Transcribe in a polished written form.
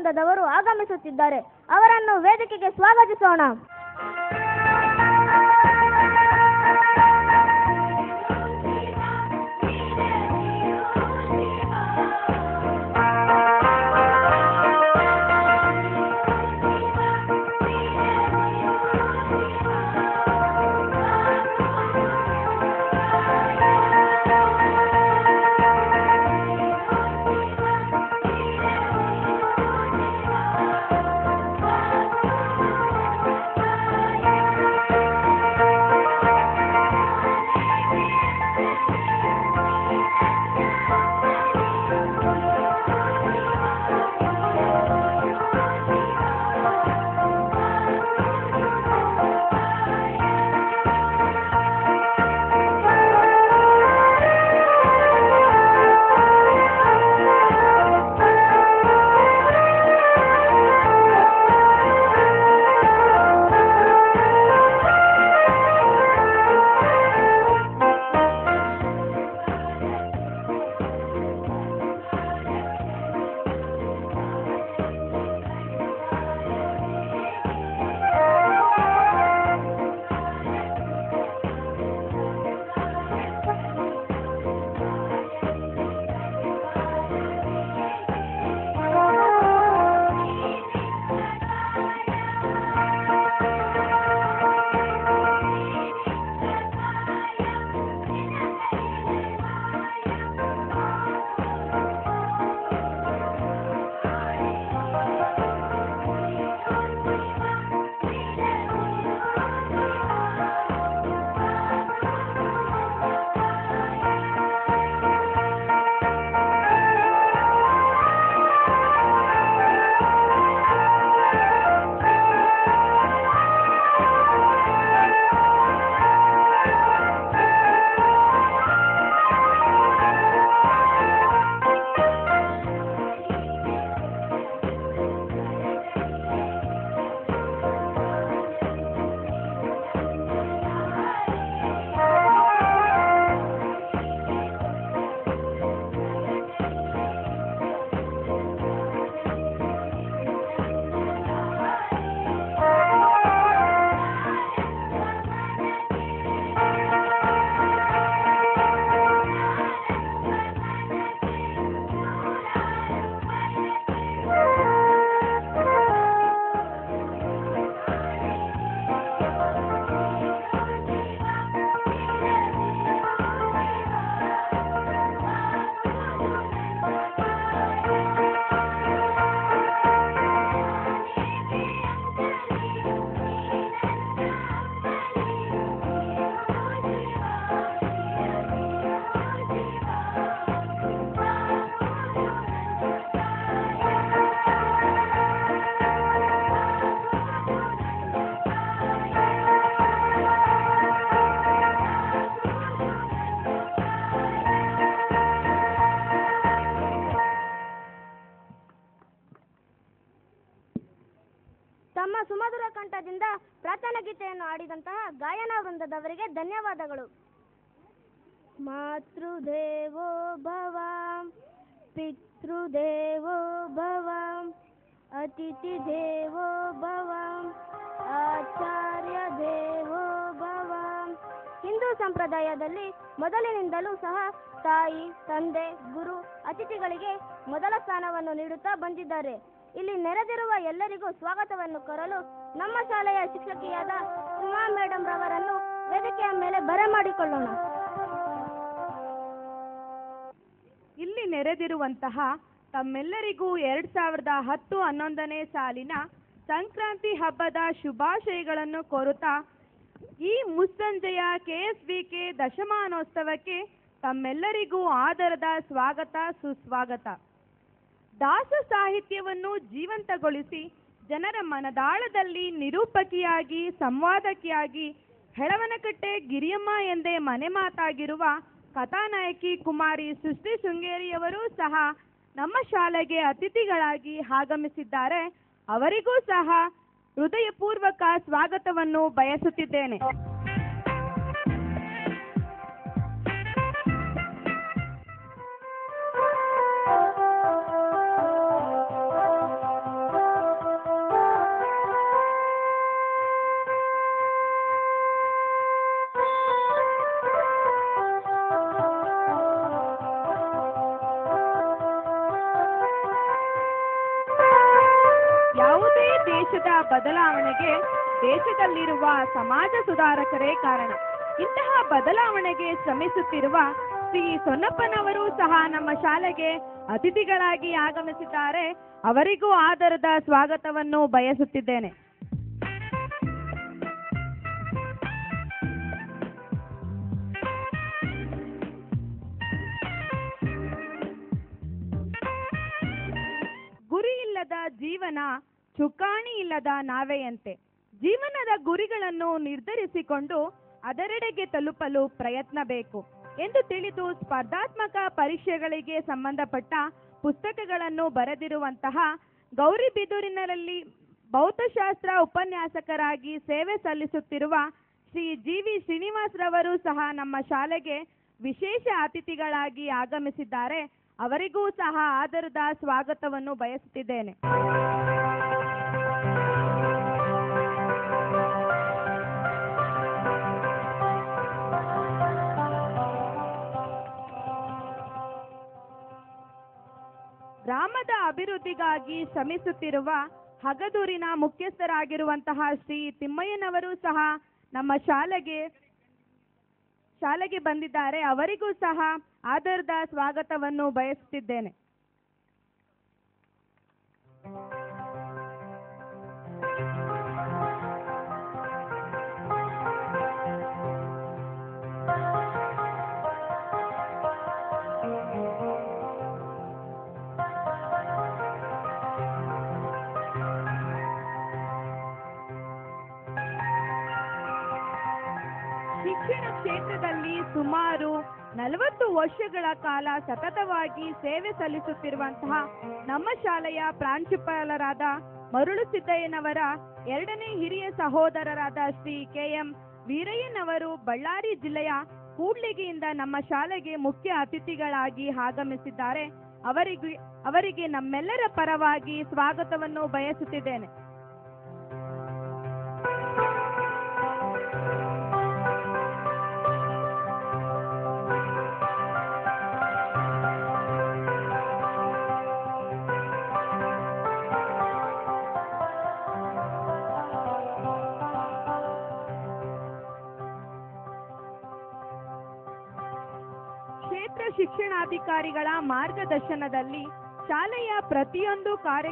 ವೃಂದದವರು ಆಗಮಿಸುತ್ತಿದ್ದಾರೆ. ಅವರನ್ನು ವೇದಿಕೆಗೆ ಸ್ವಾಗತಿಸೋಣ. ತಮ್ಮ ಸುಮಧುರ ಕಂಠದಿಂದ ಪ್ರಾರ್ಥನಾ ಗೀತೆಯನ್ನು ಆಡಿದಂತಹ ಗಾಯನ ವೃಂದದವರಿಗೆ ಧನ್ಯವಾದಗಳು. ಮಾತೃದೇವೋ ಭವ, ಪಿತೃದೇವೋ ಭವ, ಅತಿಥಿ ದೇವೋ ಭವ, ಆಚಾರ್ಯ ದೇವೋ ಭವ. ಹಿಂದೂ ಸಂಪ್ರದಾಯದಲ್ಲಿ ಮೊದಲಿನಿಂದಲೂ ಸಹ ತಾಯಿ, ತಂದೆ, ಗುರು, ಅತಿಥಿಗಳಿಗೆ ಮೊದಲ ಸ್ಥಾನವನ್ನು ನೀಡುತ್ತಾ ಬಂದಿದ್ದಾರೆ. ಇಲ್ಲಿ ನೆರೆದಿರುವ ಎಲ್ಲರಿಗೂ ಸ್ವಾಗತವನ್ನು ಕೋರಲು ನಮ್ಮ ಶಾಲೆಯ ಶಿಕ್ಷಕಿಯಾದ ಉಮಾ ಮೇಡಮ್ ರವರನ್ನು ವೇದಿಕೆಯ ಮೇಲೆ ಬರಮಾಡಿಕೊಳ್ಳೋಣ. ಇಲ್ಲಿ ನೆರೆದಿರುವಂತಹ ತಮ್ಮೆಲ್ಲರಿಗೂ 2010-11ನೇ ಸಾಲಿನ ಸಂಕ್ರಾಂತಿ ಹಬ್ಬದ ಶುಭಾಶಯಗಳನ್ನು ಕೋರುತ್ತಾ ಈ ಮುಸ್ಸಂಜೆಯ KSVK ದಶಮಾನೋತ್ಸವಕ್ಕೆ ತಮ್ಮೆಲ್ಲರಿಗೂ ಆದರದ ಸ್ವಾಗತ, ಸುಸ್ವಾಗತ. ದಾಸ ಸಾಹಿತ್ಯವನ್ನು ಜೀವಂತಗೊಳಿಸಿ ಜನರ ಮನದಾಳದಲ್ಲಿ ನಿರೂಪಕಿಯಾಗಿ, ಸಂವಾದಕಿಯಾಗಿ ಹೆಳವನಕಟ್ಟೆ ಗಿರಿಯಮ್ಮ ಎಂದೇ ಮನೆ ಮಾತಾಗಿರುವ ಕಥಾನಾಯಕಿ ಕುಮಾರಿ ಸೃಷ್ಟಿ ಶೃಂಗೇರಿಯವರೂ ಸಹ ನಮ್ಮ ಶಾಲೆಗೆ ಅತಿಥಿಗಳಾಗಿ ಆಗಮಿಸಿದ್ದಾರೆ. ಅವರಿಗೂ ಸಹ ಹೃದಯಪೂರ್ವಕ ಸ್ವಾಗತವನ್ನು ಬಯಸುತ್ತಿದ್ದೇನೆ. ದೇಶದ ಬದಲಾವಣೆಗೆ ದೇಶದಲ್ಲಿರುವ ಸಮಾಜ ಸುಧಾರಕರೇ ಕಾರಣ. ಇಂತಹ ಬದಲಾವಣೆಗೆ ಶ್ರಮಿಸುತ್ತಿರುವ ಶ್ರೀ ಸೊನ್ನಪ್ಪನವರು ಸಹ ನಮ್ಮ ಶಾಲೆಗೆ ಅತಿಥಿಗಳಾಗಿ ಆಗಮಿಸಿದ್ದಾರೆ. ಅವರಿಗೂ ಆದರದ ಸ್ವಾಗತವನ್ನು ಬಯಸುತ್ತಿದ್ದೇನೆ. ಗುರಿ ಇಲ್ಲದ ಜೀವನ ಚುಕ್ಕಾಣಿ ಇಲ್ಲದ ನಾವೆಯಂತೆ. ಜೀವನದ ಗುರಿಗಳನ್ನು ನಿರ್ಧರಿಸಿಕೊಂಡು ಅದರೆಡೆಗೆ ತಲುಪಲು ಪ್ರಯತ್ನ ಬೇಕು ಎಂದು ತಿಳಿದು ಸ್ಪರ್ಧಾತ್ಮಕ ಪರೀಕ್ಷೆಗಳಿಗೆ ಸಂಬಂಧಪಟ್ಟ ಪುಸ್ತಕಗಳನ್ನು ಬರೆದಿರುವಂತಹ ಗೌರಿಬಿದೂರಿನಲ್ಲಿ ಭೌತಶಾಸ್ತ್ರ ಉಪನ್ಯಾಸಕರಾಗಿ ಸೇವೆ ಸಲ್ಲಿಸುತ್ತಿರುವ ಶ್ರೀ ಜಿ.ವಿ. ಶ್ರೀನಿವಾಸರವರು ಸಹ ನಮ್ಮ ಶಾಲೆಗೆ ವಿಶೇಷ ಅತಿಥಿಗಳಾಗಿ ಆಗಮಿಸಿದ್ದಾರೆ. ಅವರಿಗೂ ಸಹ ಆದರದ ಸ್ವಾಗತವನ್ನು ಬಯಸುತ್ತಿದ್ದೇನೆ. ಗ್ರಾಮದ ಅಭಿವೃದ್ಧಿಗಾಗಿ ಶ್ರಮಿಸುತ್ತಿರುವ ಹಗದೂರಿನ ಮುಖ್ಯಸ್ಥರಾಗಿರುವಂತಹ ಶ್ರೀ ತಿಮ್ಮಯ್ಯನವರು ಸಹ ನಮ್ಮ ಶಾಲೆಗೆ ಬಂದಿದ್ದಾರೆ. ಅವರಿಗೂ ಸಹ ಆದರದ ಸ್ವಾಗತವನ್ನು ಬಯಸುತ್ತಿದ್ದೇನೆ. ಶಿಕ್ಷಣ ಕ್ಷೇತ್ರದಲ್ಲಿ ಸುಮಾರು 40 ವರ್ಷಗಳ ಕಾಲ ಸತತವಾಗಿ ಸೇವೆ ಸಲ್ಲಿಸುತ್ತಿರುವಂತಹ ನಮ್ಮ ಶಾಲೆಯ ಪ್ರಾಂಶುಪಾಲರಾದ ಮರುಳು ಸಿದ್ದಯ್ಯನವರ ಎರಡನೇ ಹಿರಿಯ ಸಹೋದರರಾದ ಶ್ರೀ ಕೆ.ಎಂ. ವೀರಯ್ಯನವರು ಬಳ್ಳಾರಿ ಜಿಲ್ಲೆಯ ಕೂಡ್ಲಿಗಿಯಿಂದ ನಮ್ಮ ಶಾಲೆಗೆ ಮುಖ್ಯ ಅತಿಥಿಗಳಾಗಿ ಆಗಮಿಸಿದ್ದಾರೆ. ಅವರಿಗೆ ನಮ್ಮೆಲ್ಲರ ಪರವಾಗಿ ಸ್ವಾಗತವನ್ನು ಬಯಸುತ್ತಿದ್ದೇನೆ. ಕ್ಷೇತ್ರ ಶಿಕ್ಷಣಾಧಿಕಾರಿಗಳ ಮಾರ್ಗದರ್ಶನದಲ್ಲಿ ಶಾಲೆಯ ಪ್ರತಿಯೊಂದು ಕಾರ್ಯ